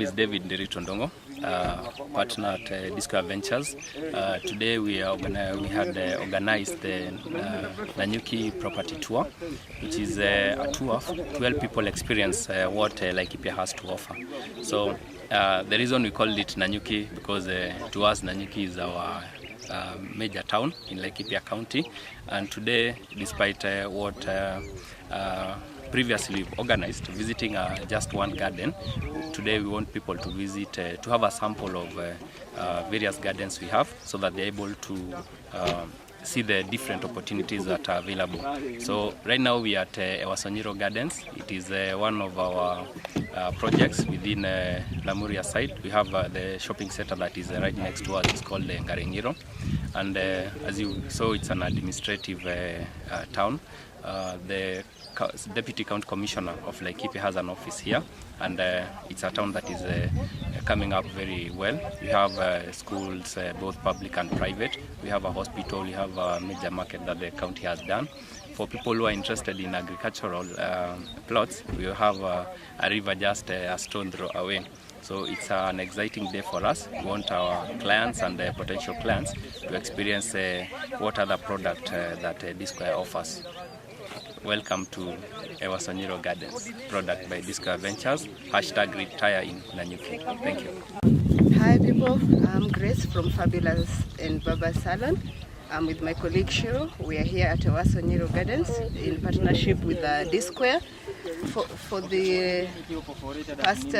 name is David Nderitondongo, partner at Dsquare Ventures. Today we had organized the Nanyuki property tour, which is a tour to help people experience what Laikipia has to offer. So the reason we called it Nanyuki because to us Nanyuki is our major town in Laikipia County, and today, despite what previously organized, visiting just one garden, today we want people to visit, to have a sample of various gardens we have, so that they're able to see the different opportunities that are available. So right now we are at Ewasonyiro Gardens. It is one of our projects within Lamuria side. We have the shopping center that is right next to us. It's called Ngaringiro, and as you saw, it's an administrative town. The Deputy County Commissioner of Laikipia has an office here, and it's a town that is coming up very well. We have schools, both public and private. We have a hospital, we have a major market that the county has done. For people who are interested in agricultural plots, we have a river just a stone throw away. So it's an exciting day for us. We want our clients and potential clients to experience what other product that Dsquare offers. Welcome to Ewasonyiro Gardens, product by Dsquare Ventures, #retire in Nanyuki. Thank you. Hi people, I'm Grace from Fabulous and Baba Salon. I'm with my colleague Shiro. We are here at Ewasonyiro Gardens in partnership with Dsquare. For the past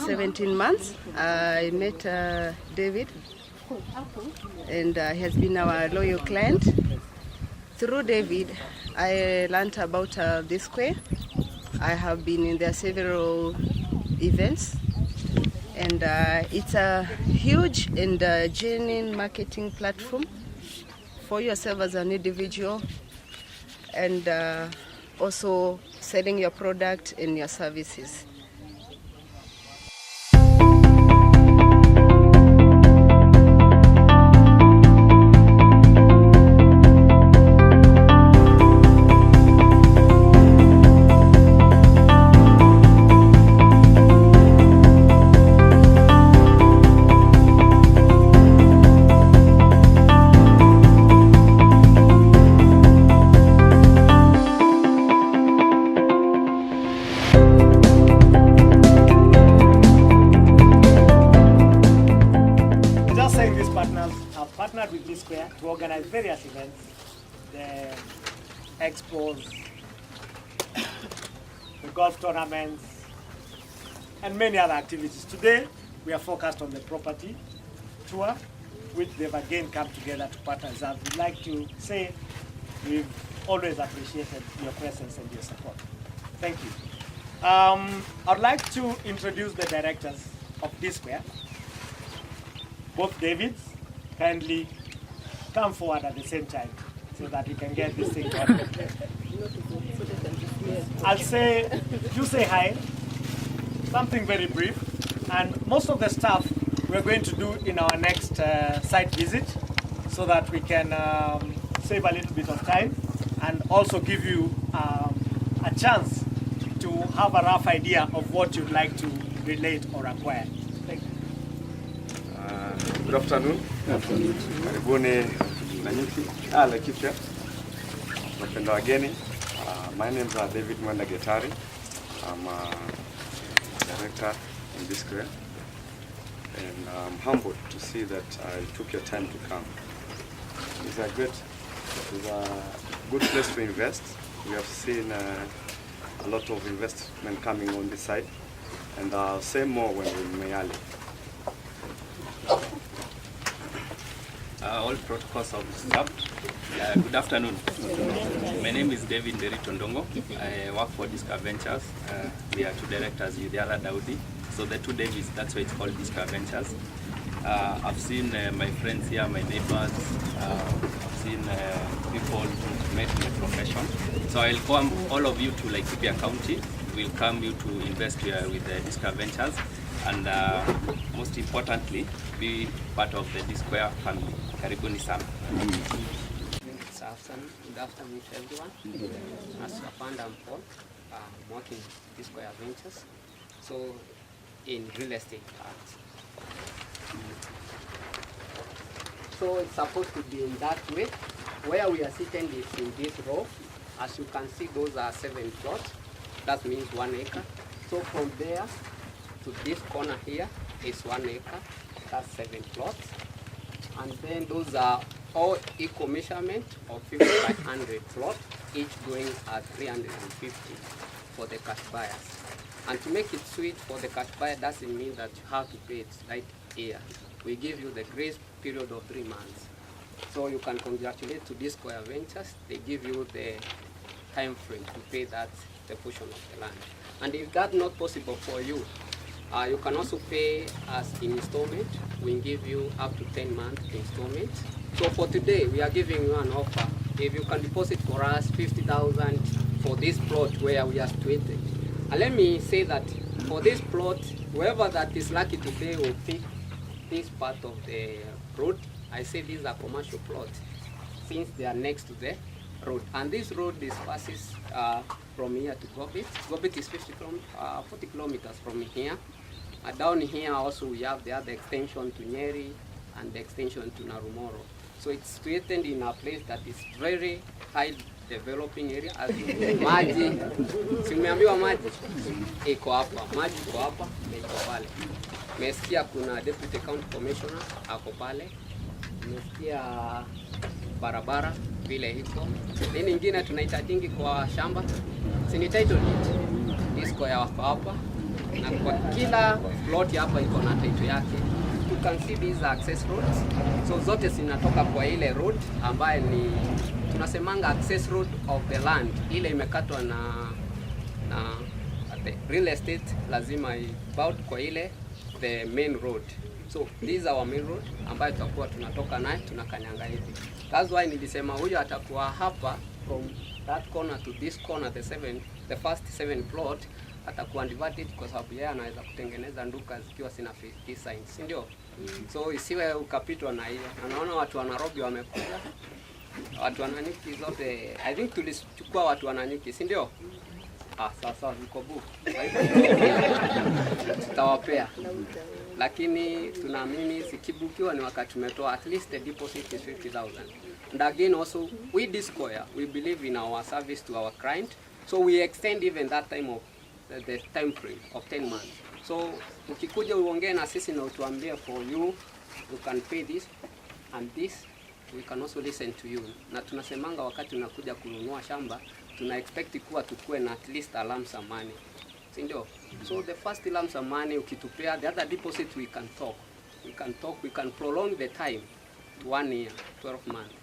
17 months, I met David, and he has been our loyal client. Through David, I learned about Dsquare. I have been in their several events, and it's a huge and genuine marketing platform for yourself as an individual, and also selling your product and your services. I've partnered with Dsquare to organize various events, the expos, the golf tournaments, and many other activities. Today, we are focused on the property tour, which they've again come together to partner. I would like to say we've always appreciated your presence and your support. Thank you. I'd like to introduce the directors of Dsquare. Both Davids, kindly come forward at the same time so that we can get this thing going. I'll say, you say hi, something very brief, and most of the stuff we're going to do in our next site visit so that we can save a little bit of time and also give you a chance to have a rough idea of what you'd like to relate or acquire. Thank you. Good afternoon. Karibuni Nanyuki, Laikipia. Wapenda wageni. My name is David Mwenda Getari. I'm a director in Dsquare, and I'm humbled to see that I took your time to come. It's a good place to invest. We have seen a lot of investment coming on this side, and I'll say more when we're in Mayali. All protocols are observed. Good afternoon. My name is David Nderitondongo. I work for Dsquare Ventures. We are two directors with the other Daudi. So the two Davids, that's why it's called Dsquare Ventures. I've seen my friends here, my neighbors. I've seen people who met in the profession. So I'll come all of you to Laikipia County. We'll come you to invest here with the Dsquare Ventures, and most importantly, be part of the Dsquare family. Karibuni sana. Good afternoon to everyone. As a founder, I'm Paul. I'm working with Dsquare Ventures. So in real estate part. So it's supposed to be in that way. Where we are sitting is in this row. As you can see, those are 7 plots. That means 1 acre. So from there to this corner here is 1 acre. That's 7 plots. And then those are all equal measurement of 50 by 100 plots, each going at 350 for the cash buyers. And to make it sweet for the cash buyer doesn't mean that you have to pay it right here. We give you the grace period of 3 months. So you can congratulate to Dsquare Ventures. They give you the time frame to pay that the portion of the land. And if that's not possible for you, you can also pay as in installment. We give you up to 10-month installment. So for today, we are giving you an offer. If you can deposit for us 50,000 for this plot where we are situated. And let me say that for this plot, whoever that is lucky today will pick this part of the road. I say these are commercial plots since they are next to the road. And this road passes from here to Gobit. Gobit is 40 kilometers from here. Down here also we have the other extension to Nyeri and the extension to Narumoro. So it's situated in a place that is very high developing area. As maji, simeambiwa maji iko hapa, maji iko hapa, iko pale. Mesikia kuna deputy county commissioner ako pale. Mesikia barabara vile iko. Nini nyingine tunahitaji kwa shamba? Sini title deed. Dsquare wako hapa. Na kwa kila plot hapa iko na title yake. You can see these access roads. So zote zinatoka kwa ile road ambaye ni tunasemanga access road of the land. Ile imekatwa na the real estate lazima about kwa ile the main road. So these are our main road ambayo tutakuwa tunatoka naye tunakanyanga hivi. That's why nilisema huyo atakuwa hapa from that corner to this corner, the first 7 plot atakuwa divided kwa sababu yeye anaweza kutengeneza nduka zikiwa sina design, si ndio? So isiwe ukapitwa na hiyo. Na naona watu wa Nairobi wamekuja. Watu wa Nanyuki zote, I think tulichukua watu wa Nanyuki, si ndio? Sasa ziko book. Tutawapea. Lakini tunaamini sikibukiwa ni wakati tumetoa at least the deposit is 50,000. And again also we Dsquare, we believe in our service to our client. So we extend even that time of the time frame of 10 months. So ukikuja uongee na sisi na utuambie for you can pay this and this, we can also listen to you. Na tunasemanga wakati unakuja kununua shamba tuna expect kuwa tukue na at least a lump sum money. Sindio? So the first lump sum money ukitupea, the other deposit we can talk. We can prolong the time to 1 year, 12 months.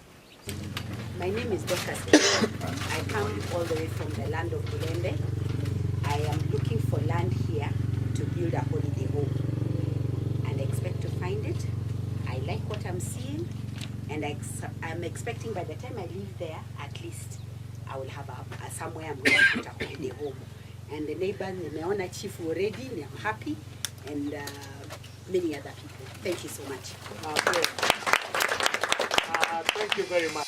My name is Dr. Steve. I come all the way from the land of Bulembe. I am looking for land here to build a holiday home. And I expect to find it. I like what I'm seeing. And I'm expecting by the time I live there, at least I will have somewhere I'm going to put a holiday home. And the neighbors, nimeona chief already, I'm happy. And many other people. Thank you so much. Thank you very much.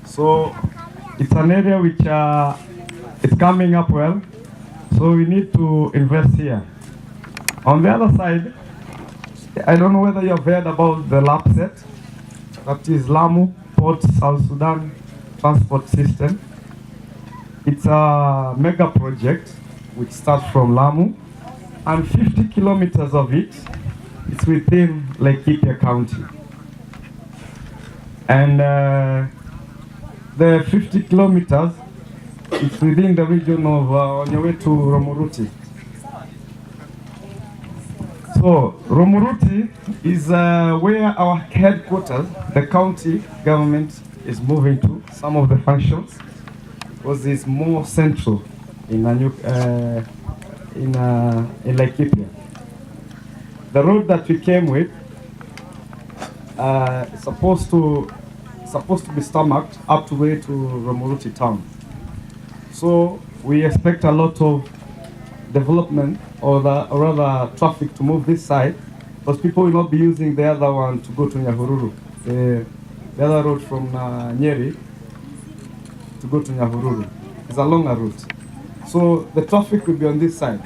So it's an area which is coming up well, so we need to invest here. On the other side, I don't know whether you have heard about the LAPSET, that is Lamu Port South Sudan Transport System. It's a mega project which starts from Lamu, and 50 kilometers of it is within Laikipia County. And the 50 kilometers is within the region of on your way to Romuruti. So Romuruti is where our headquarters, the county government, is moving to, some of the functions. because it's more central in Laikipia. The road that we came with is supposed to be stomached up the way to Romuruti town. So we expect a lot of development or rather traffic to move this side, because people will not be using the other one to go to Nyahururu. The other road from Nyeri to go to Nyahururu. It's a longer route. So the traffic will be on this side.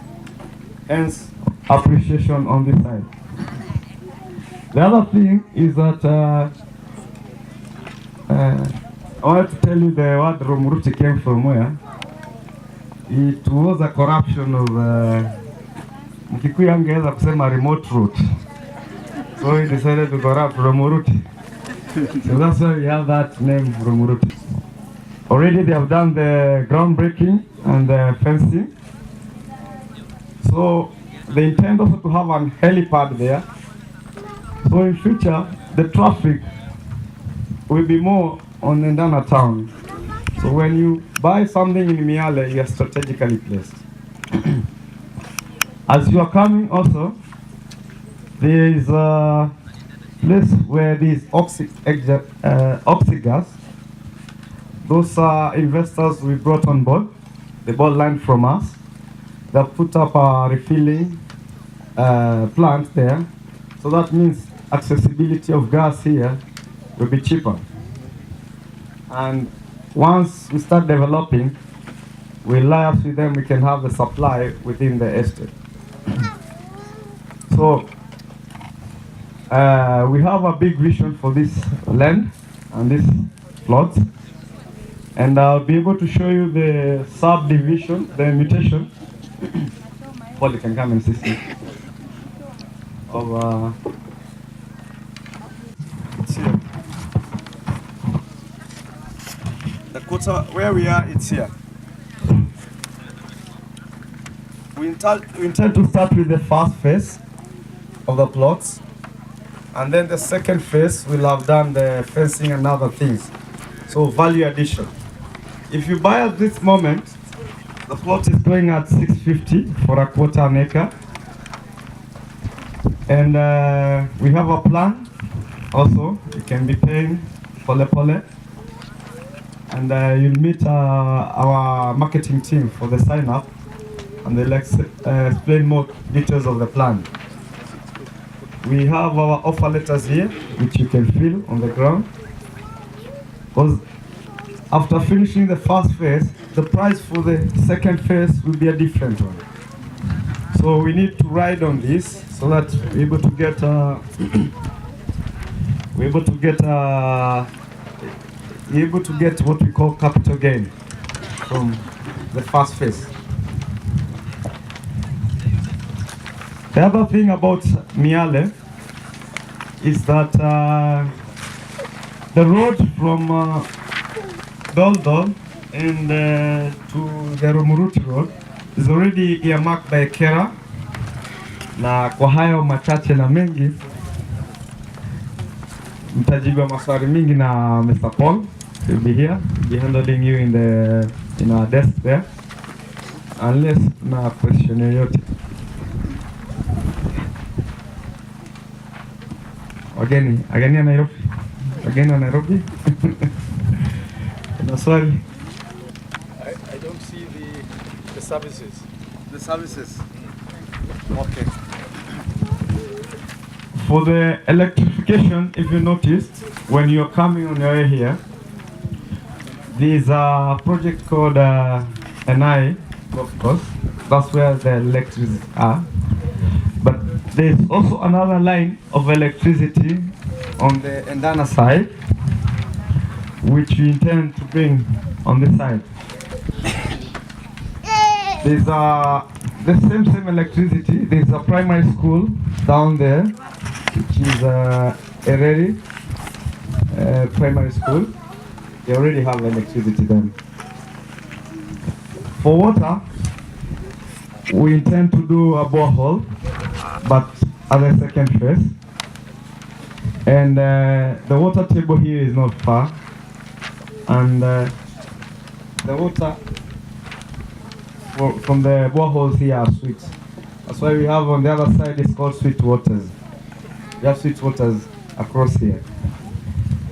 Hence, appreciation on this side. The other thing is that I wanted to tell you the word Romuruti came from where. It was a corruption of Mkikuyu angeweza kusema remote route. So he decided to corrupt Romuruti. So that's why we have that name Romuruti. Already they have done the groundbreaking and the fencing. So they intend also to have an helipad there. So in future, the traffic will be more on Ndana town. So when you buy something in Miale, you are strategically placed. As you are coming also, there is a place where these oxygas, those are investors we brought on board. They bought land from us. They put up a refilling plant there. So that means accessibility of gas here will be cheaper. And once we start developing, we liaise with them, we can have the supply within the estate. So we have a big vision for this land and this plot. And I'll be able to show you the subdivision, the mutation. Paul, you can come and see of it's here. The quarter where we are, it's here. We intend to start with the first phase of the plots, and then the second phase we'll have done the fencing and other things. So value addition. If you buy at this moment, the plot is going at 650 for a quarter an acre. And we have a plan also. You can be paying pole. And you'll meet our marketing team for the sign up, and they'll explain more details of the plan. We have our offer letters here, which you can fill on the ground. Because after finishing the first phase, the price for the second phase will be a different one. So we need to ride on this so that we're able to get what we call capital gain from the first phase. The other thing about Miale is that the road from Doldol and to the Romuruti road is already earmarked by Kera. Na kwa hayo machache na mengi mtajibu maswali mingi na Mr. Paul. He'll be here, be handling you in our desk there, unless na question yoyote. Wageni ya Nairobi, wageni wa Nairobi. Kuna swali? I don't see the services. The services. Okay. For the electrification, if you noticed, when you're coming on your way here, there's a project called NI, of course. That's where the electricity are. But there's also another line of electricity on the Ndana side, which we intend to bring on this side. There's the same electricity. There's a primary school down there, which is Ereri primary school. They already have electricity then. For water, we intend to do a borehole, but as a second phase. And the water table here is not far. And the water from the boreholes here are sweet. That's why we have on the other side, it's called sweet waters. We have sweet waters across here.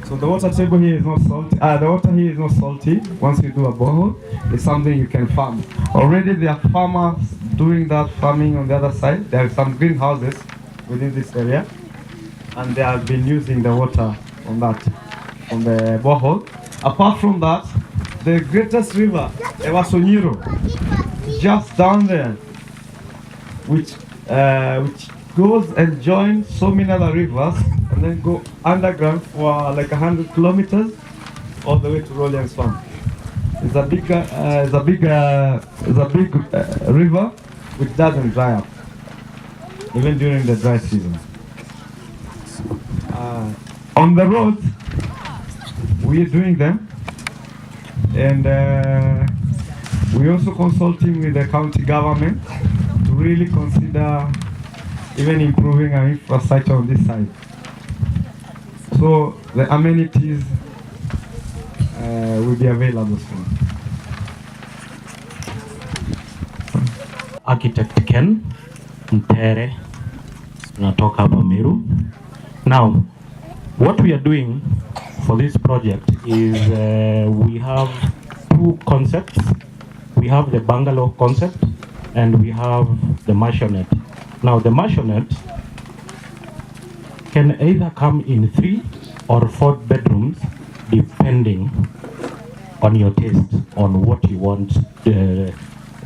So the water table here is not salty. The water here is not salty. Once you do a borehole, it's something you can farm. Already there are farmers doing that farming on the other side. There are some greenhouses within this area, and they have been using the water from that, from the borehole. Apart from that, the greatest river, Ewasonyiro, just down there, which goes and joins so many other rivers, and then go underground for like 100 kilometers all the way to Rollian Swamp. It's a big river which doesn't dry up, even during the dry season. On the roads, we are doing them, and we're also consulting with the county government to really consider even improving our infrastructure on this side. So the amenities will be available soon. Architect Ken Mpere, tunatoka hapa Meru. Now, what we are doing for this project is we have two concepts. We have the bungalow concept and we have the maisonette. Now, the maisonette can either come in 3 or 4 bedrooms depending on your taste, on what you want, the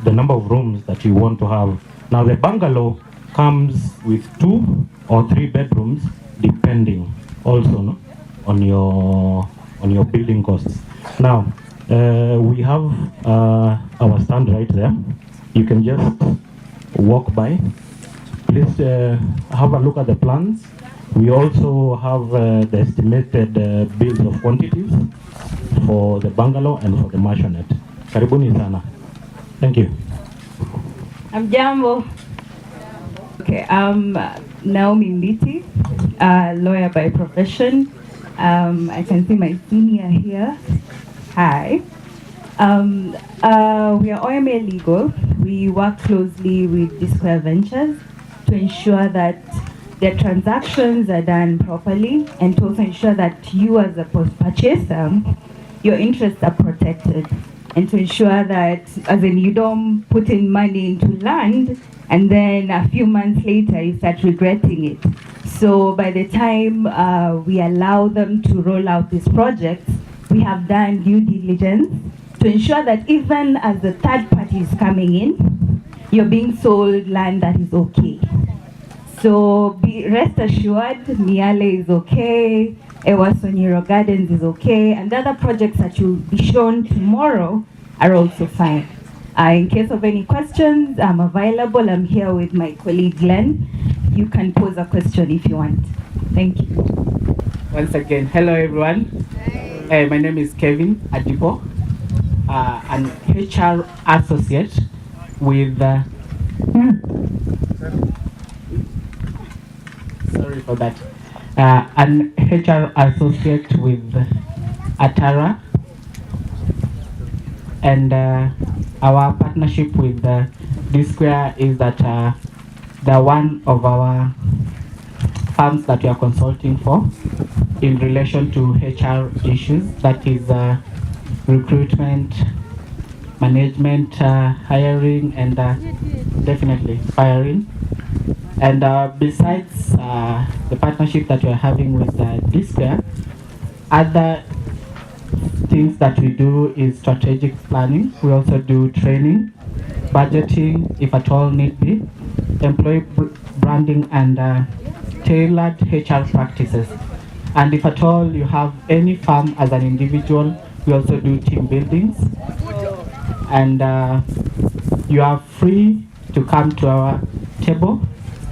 number of rooms that you want to have. Now, the bungalow comes with 2 or 3 bedrooms depending also on your building costs. Now, we have our stand right there. You can just walk by. Please have a look at the plans. We also have the estimated bills of quantities for the bungalow and for the maisonette. Karibuni sana. Thank you. I'm Jambo. Okay, I'm Naomi Mbiti, lawyer by profession. I can see my senior here. Hi. We are OMA Legal. We work closely with Dsquare Ventures to ensure that their transactions are done properly and to also ensure that you as a purchaser, your interests are protected, and to ensure that, as in, you don't put in money into land and then a few months later you start regretting it. So by the time we allow them to roll out these projects, we have done due diligence to ensure that even as the third party is coming in, you're being sold land that is okay. So rest assured, Miale is okay, Ewasonyiro Gardens is okay, and the other projects that you'll be shown tomorrow are also fine. In case of any questions, I'm available. I'm here with my colleague Glenn. You can pose a question if you want. Thank you. Once again, hello everyone. My name is Kevin Adipo, an HR associate with sorry for that. An HR associate with Atara, and our partnership with Dsquare is that they're one of our firms that we are consulting for in relation to HR issues, that is recruitment, management, hiring, and definitely firing. And besides the partnership that we are having with Dsquare, other things that we do is strategic planning. We also do training, budgeting, if at all need be, employee branding, and tailored HR practices. And if at all you have any firm as an individual, we also do team buildings. And you are free to come to our table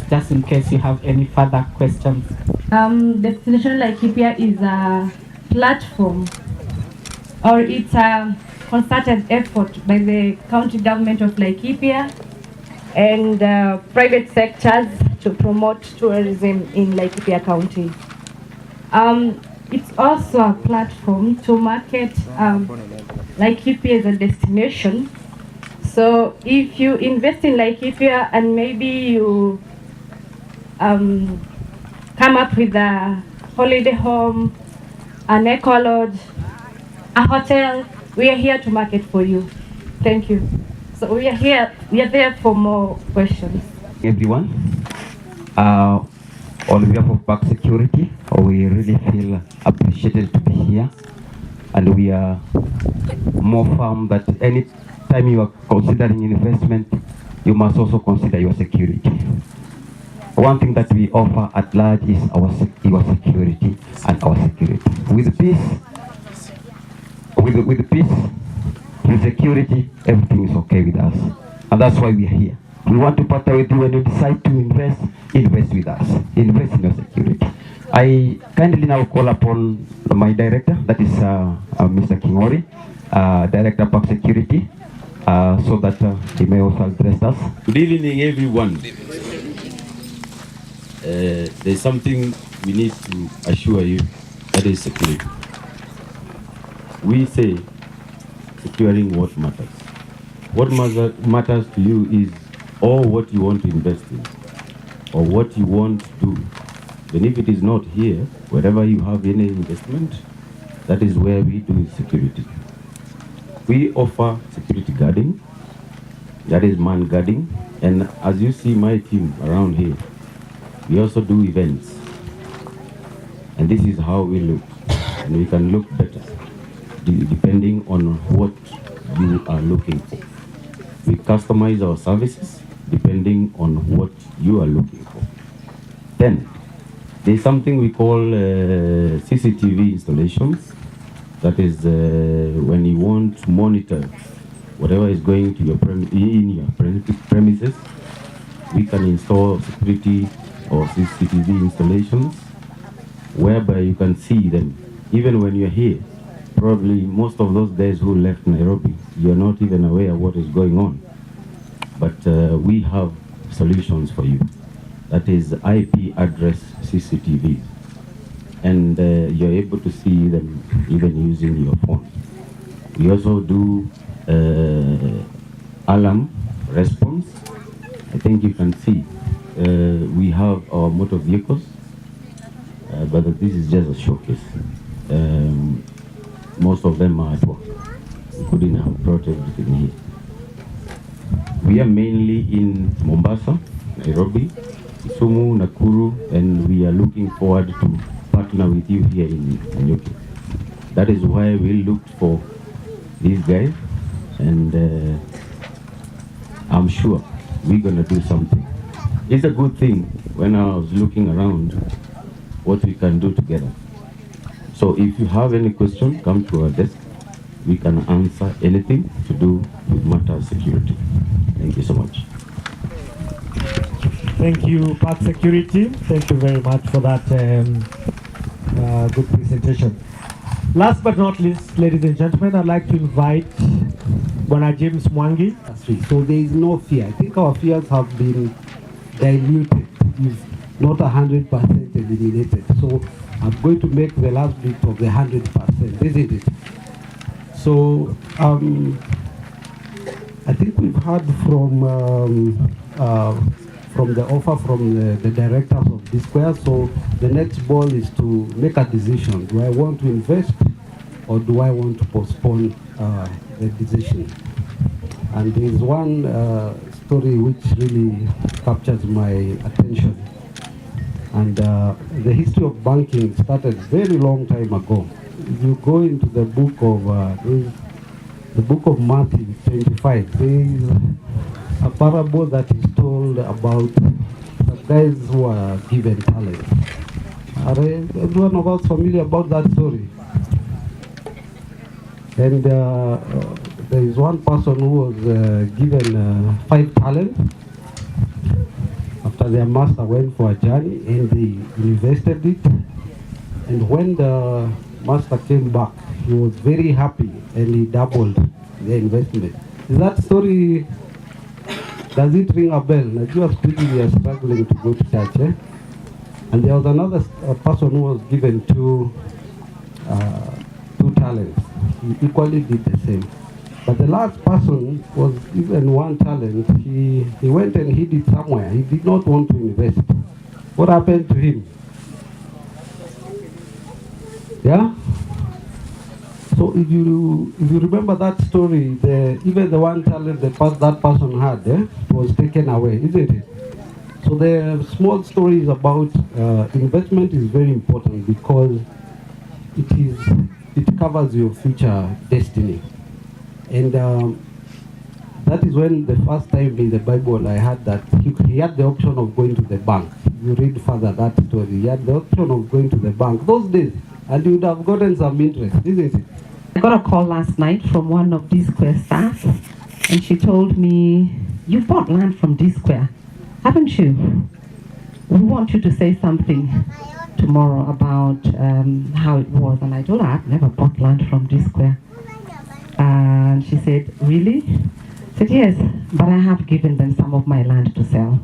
just in case you have any further questions. Destination Laikipia is a platform, or it's a concerted effort by the county government of Laikipia and private sectors to promote tourism in Laikipia County. It's also a platform to market Laikipia is a destination. So if you invest in Laikipia and maybe you come up with a holiday home, an eco lodge, a hotel, we are here to market for you. Thank you. So we are there for more questions. Everyone, on behalf of Park Security, we really feel appreciated to be here, and we are more firm that any time you are considering investment, you must also consider your security. One thing that we offer at large is your security and our security. With peace, with peace, with security, everything is okay with us, and that's why we are here. We want to partner with you when you decide to invest with us, invest in your security. I kindly now call upon my director, that is Mr. Kingori, Director of Park Security, so that he may also address us. Good evening, everyone. There's something we need to assure you, that is security. We say securing what matters. What matters to you is or what you want to invest in, or what you want to do. Then if it is not here, wherever you have any investment, that is where we do security. We offer security guarding, that is man guarding, and as you see my team around here, we also do events. And this is how we look, and we can look better depending on what you are looking for. We customize our services depending on what you are looking for. Then, there's something we call CCTV installations. That is when you want to monitor whatever is going to your premises, we can install security or CCTV installations whereby you can see them. Even when you're here, probably most of those days who left Nairobi, you're not even aware of what is going on. But we have solutions for you. That is IP address CCTV. And you're able to see them even using your phone. We also do alarm response. I think you can see we have our motor vehicles, but this is just a showcase. Most of them are at work. We couldn't have brought everything here. We are mainly in Mombasa, Nairobi, Kisumu, Nakuru, and we are looking forward to partner with you here in Nanyuki. That is why we looked for these guys, and I'm sure we're going to do something. It's a good thing when I was looking around what we can do together. So if you have any question, come to our desk. We can answer anything to do with matter of security. Thank you so much. Thank you, Park Security. Thank you very much for that good presentation. Last but not least, ladies and gentlemen, I'd like to invite Bwana James Mwangi. So there is no fear. I think our fears have been diluted, if not 100% eliminated. So I'm going to make the last bit of the 100%, isn't it? So I think we've heard from the offer from the directors of Dsquare. So the next ball is to make a decision. Do I want to invest or do I want to postpone the decision? And there is one story which really captures my attention. And the history of banking started very long time ago. If you go into the book of Matthew 25, there is a parable that is told about the guys who are given talent. Are everyone of us familiar about that story? And there is one person who was given 5 talents after their master went for a journey, and they invested it. And when the master came back, he was very happy and he doubled the investment. Is that story, does it ring a bell? Najua speaking, we are struggling to go to church. And there was another person who was given two talents. he equally did the same. But the last person was even one talent. He went and hid it somewhere. He did not want to invest. What happened to him? Yeah? So if you remember that story, even the one talent that person had was taken away, isn't it? So the small stories about investment is very important because it covers your future destiny. And that is when the first time in the Bible I heard that he had the option of going to the bank. You read further that story. He had the option of going to the bank those days, and he would have gotten some interest, isn't it? I got a call last night from one of Dsquare staff, and she told me, "You've bought land from Dsquare, haven't you? We want you to say something tomorrow about how it was." And I told her, "I've never bought land from Dsquare." And she said, "Really?" I said, "Yes, but I have given them some of my land to sell."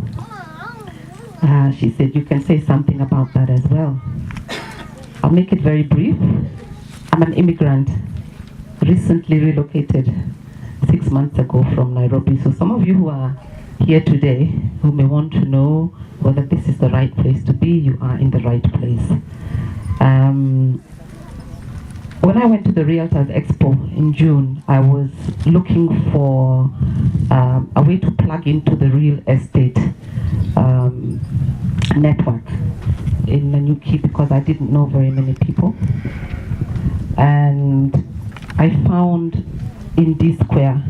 She said, "You can say something about that as well." I'll make it very brief. I'm an immigrant, recently relocated 6 months ago from Nairobi. So some of you who are here today, who may want to know whether this is the right place to be, you are in the right place. When I went to the Realtors Expo in June, I was looking for a way to plug into the real estate network in Nanyuki because I didn't know very many people. And I found in Dsquare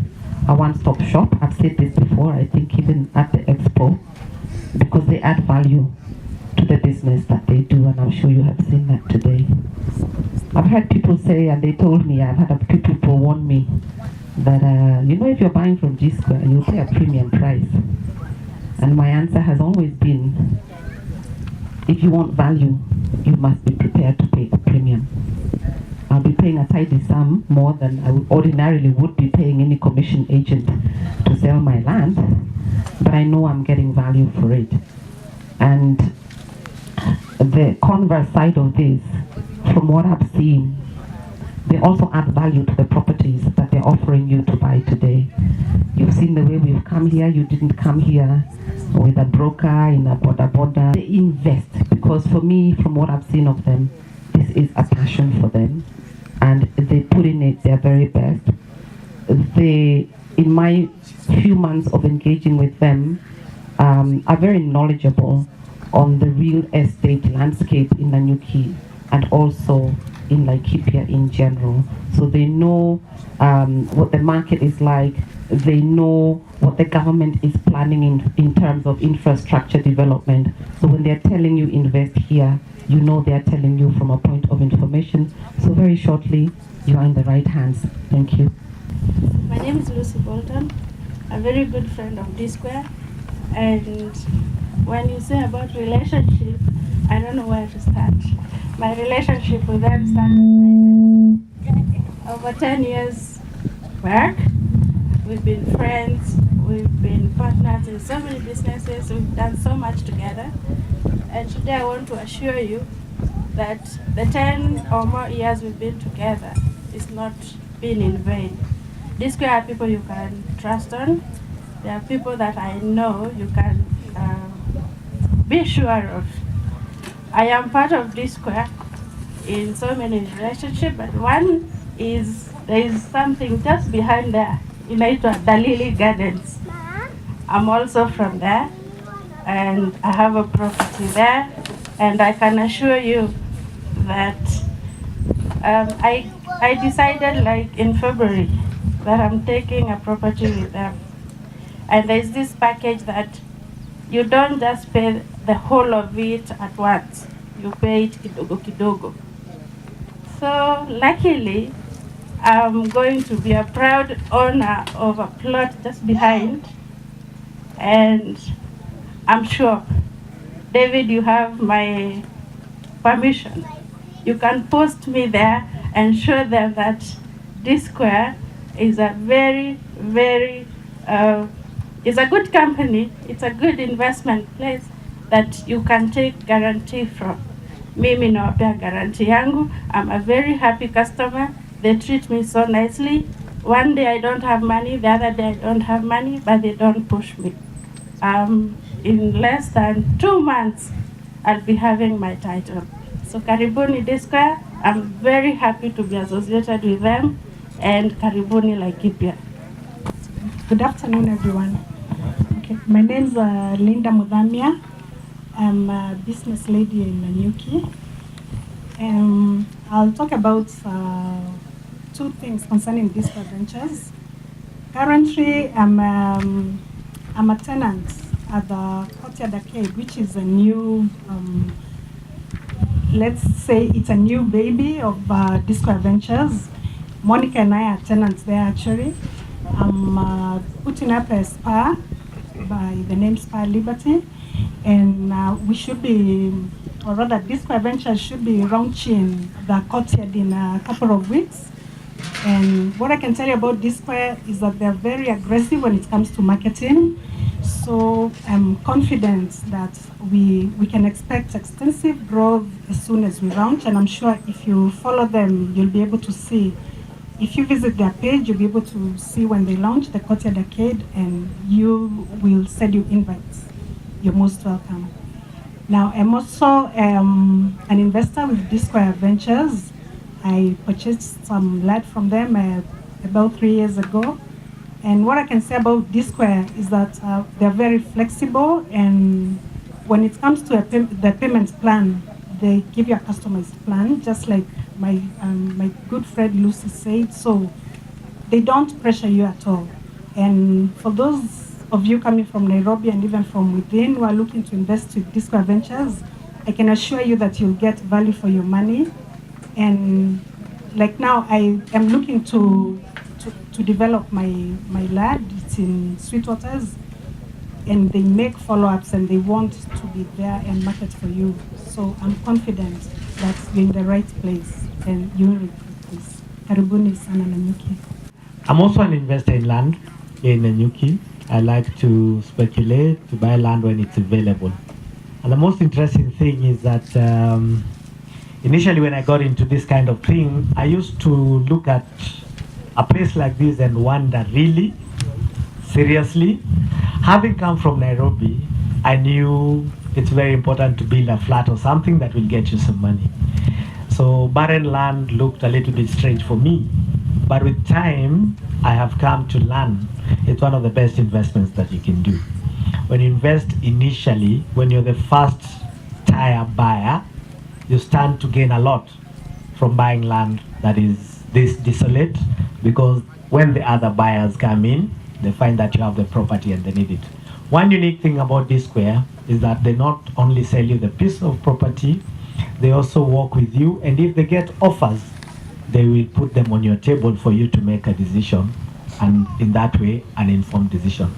a one-stop shop. I've said this before, I think even at the expo, because they add value to the business that they do, and I'm sure you have seen that today. I've heard people say, and they told me, I've had a few people warn me that, if you're buying from Dsquare, you'll pay a premium price. And my answer has always been, if you want value, you must be prepared to pay a premium. I'll be paying a tidy sum more than I ordinarily would be paying any commission agent to sell my land, but I know I'm getting value for it. And the converse side of this, from what I've seen, they also add value to the properties that they're offering you to buy today. You've seen the way we've come here. You didn't come here with a broker in a border. They invest because for me, from what I've seen of them, this is a passion for them. And they put in it their very best. They, in my few months of engaging with them, are very knowledgeable on the real estate landscape in Nanyuki and also in Laikipia in general. So they know what the market is like. They know what the government is planning in terms of infrastructure development. So when they're telling you invest here, you know they are telling you from a point of information. So very shortly, you are in the right hands. Thank you. My name is Lucy Bolton, a very good friend of Dsquare. And when you say about relationship, I don't know where to start. My relationship with them started like over 10 years back. We've been friends, we've been partners in so many businesses, we've done so much together. And today I want to assure you that the 10 or more years we've been together is not been in vain. Dsquare are people you can trust on. They are people that I know you can be sure of. I am part of Dsquare in so many relationships, but one is, there is something just behind there, inaitwa Dalili Gardens. I'm also from there, and I have a property there, and I can assure you that I decided like in February that I'm taking a property with them. And there's this package that you don't just pay the whole of it at once. You pay it kidogo kidogo. So luckily, I'm going to be a proud owner of a plot just behind. And I'm sure, David, you have my permission. You can post me there and show them that Dsquare is a very, very, it's a good company, it's a good investment place that you can take guarantee from. Mimi nawapea guarantee yangu. I'm a very happy customer. They treat me so nicely. One day I don't have money, the other day I don't have money, but they don't push me. In less than 2 months, I'll be having my title. So Karibuni Dsquare, I'm very happy to be associated with them, and Karibuni Laikipia. Good afternoon, everyone. Okay, my name is Linda Mudhamia. I'm a business lady in Nanyuki. I'll talk about 2 things concerning Dsquare Ventures. Currently, I'm a tenant at the Courtyard Arcade, which is a new, let's say it's a new baby of Dsquare Ventures. Monica and I are tenants there actually. I'm putting up a spa by the name Spa Liberty, and we should be, or rather Dsquare Ventures should be launching the Courtyard in a couple of weeks. And what I can tell you about Dsquare is that they're very aggressive when it comes to marketing. So I'm confident that we can expect extensive growth as soon as we launch, and I'm sure if you follow them, you'll be able to see. If you visit their page, you'll be able to see when they launch the Courtyard Arcade, and you will send you invites. You're most welcome. Now, I'm also an investor with Dsquare Ventures. I purchased some land from them about 3 years ago. And what I can say about Dsquare is that they're very flexible, and when it comes to the payment plan, they give you a customized plan, just like my good friend Lucy said. So they don't pressure you at all. And for those of you coming from Nairobi and even from within who are looking to invest with Dsquare Ventures, I can assure you that you'll get value for your money. And like now, I am looking to develop my lab. It's in Sweetwaters, and they make follow-ups, and they want to be there and market for you. So I'm confident that you're in the right place, and you will regret this. Karibuni sana Nanyuki. I'm also an investor in land here in Nanyuki. I like to speculate, to buy land when it's available. And the most interesting thing is that initially when I got into this kind of thing, I used to look at a place like this and wonder, really, seriously? Having come from Nairobi, I knew it's very important to build a flat or something that will get you some money. So barren land looked a little bit strange for me. But with time, I have come to learn it's one of the best investments that you can do. When you invest initially, when you're the first tire buyer, you stand to gain a lot from buying land that is this desolate, because when the other buyers come in, they find that you have the property and they need it. One unique thing about Dsquare is that they not only sell you the piece of property, they also work with you, and if they get offers, they will put them on your table for you to make a decision, and in that way, an informed decision.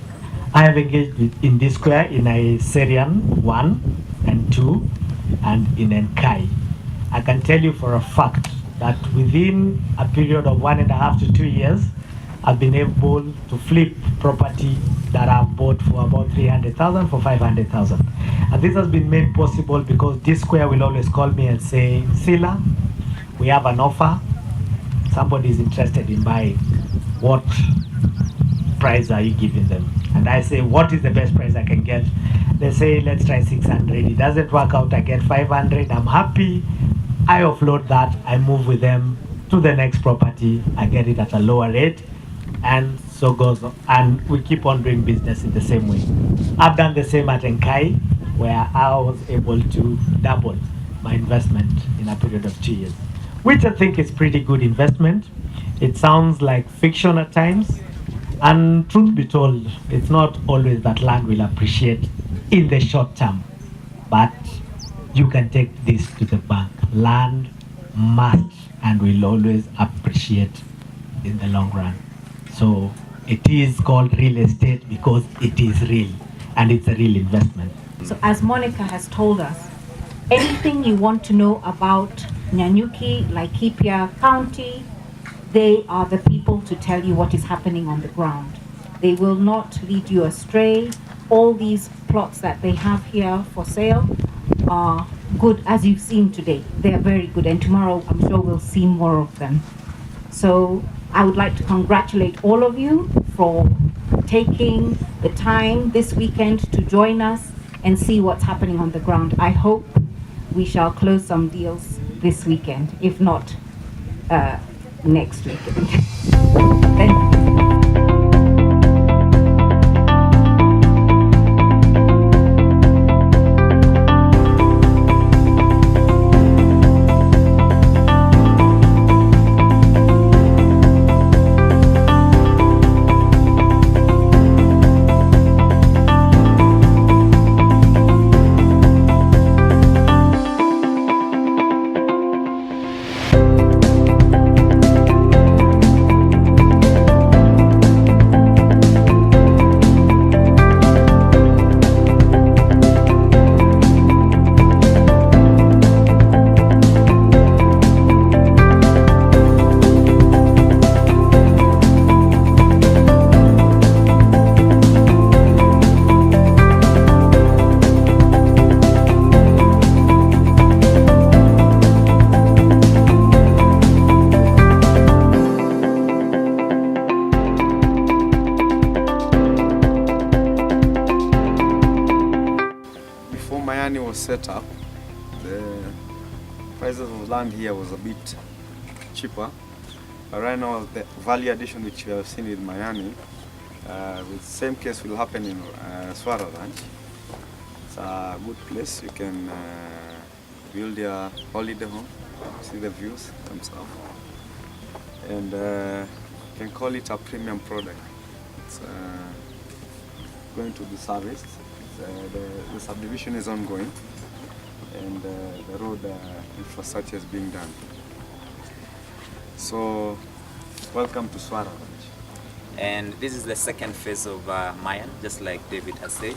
I have engaged in Dsquare in a Syrian 1 and 2 and in Enkai. I can tell you for a fact that within a period of 1.5 to 2 years, I've been able to flip property that I've bought for about 300,000 for 500,000. And this has been made possible because Dsquare will always call me and say, Sila, we have an offer. Somebody is interested in buying. What price are you giving them? And I say, what is the best price I can get? They say, let's try 600. It doesn't work out, I get 500. I'm happy. I offload that. I move with them to the next property. I get it at a lower rate. And so goes on. And we keep on doing business in the same way. I've done the same at Enkai, where I was able to double my investment in a period of 2 years, which I think is pretty good investment. It sounds like fiction at times. And truth be told, it's not always that land will appreciate in the short term, but you can take this to the bank. Land must and will always appreciate in the long run. So it is called real estate because it is real, and it's a real investment. So as Monica has told us, anything you want to know about Nanyuki, Laikipia County, they are the people to tell you what is happening on the ground. They will not lead you astray. All these plots that they have here for sale are good, as you've seen today. They are very good, and tomorrow I'm sure we'll see more of them. So I would like to congratulate all of you for taking the time this weekend to join us and see what's happening on the ground. I hope we shall close some deals this weekend, if not next weekend. Thank you. Was set up, the prices of land here was a bit cheaper, but right now the value addition which we have seen with Mayani, the same case will happen in Swara Ranch. It's a good place. You can build your holiday home, see the views themselves, and you can call it a premium product. It's going to be serviced. The subdivision is ongoing, and the road infrastructure is being done. So, welcome to Swara Ranch. And this is the second phase of Mayan, just like David has said.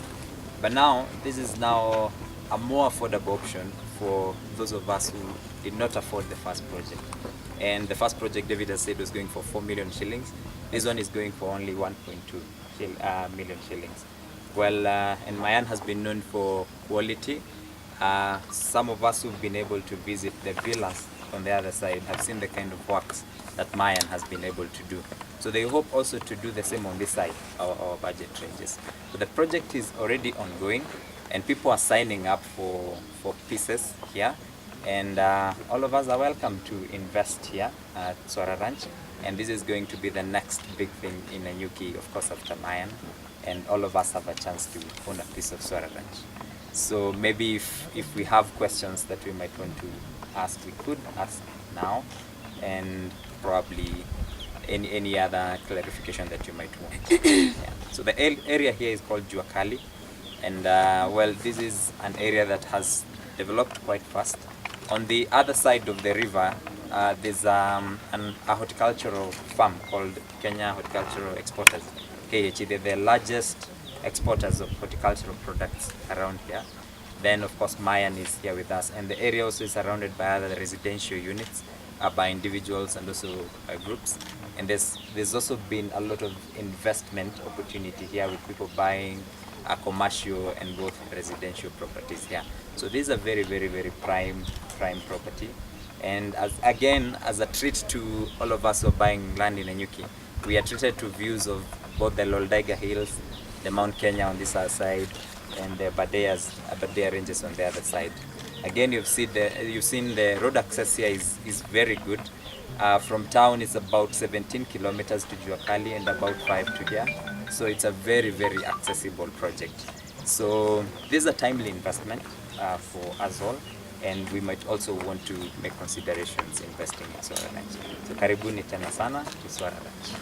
But now, this is now a more affordable option for those of us who did not afford the first project. And the first project, David has said, was going for 4 million shillings. This one is going for only 1.2 million shillings. Well, and Mayan has been known for quality. Some of us who've been able to visit the villas on the other side have seen the kind of works that Mayan has been able to do. So they hope also to do the same on this side, our budget ranges. So the project is already ongoing, and people are signing up for pieces here. And all of us are welcome to invest here at Swara Ranch. And this is going to be the next big thing in Nanyuki, of course, after Mayan. And all of us have a chance to own a piece of Swara Ranch. So maybe if we have questions that we might want to ask, we could ask now, and probably any other clarification that you might want. Yeah. So the area here is called Juakali, and well, this is an area that has developed quite fast. On the other side of the river, there's a horticultural farm called Kenya Horticultural Exporters. KHE, they're the largest exporters of horticultural products around here. Then of course Mayan is here with us, and the area also is surrounded by other residential units by individuals and also groups. And there's also been a lot of investment opportunity here with people buying commercial and both residential properties here. So this is a very, very, very prime property. And as a treat to all of us who are buying land in Nanyuki, we are treated to views of both the Loldaiga Hills, the Mount Kenya on this other side, and the Aberdare ranges on the other side. Again, you've seen the road access here is very good. From town it's about 17 kilometers to Juakali and about 5 to here. So it's a very, very accessible project. So this is a timely investment for us all, and we might also want to make considerations investing in Swara Ranch. So karibuni tena sana to Swara Ranch.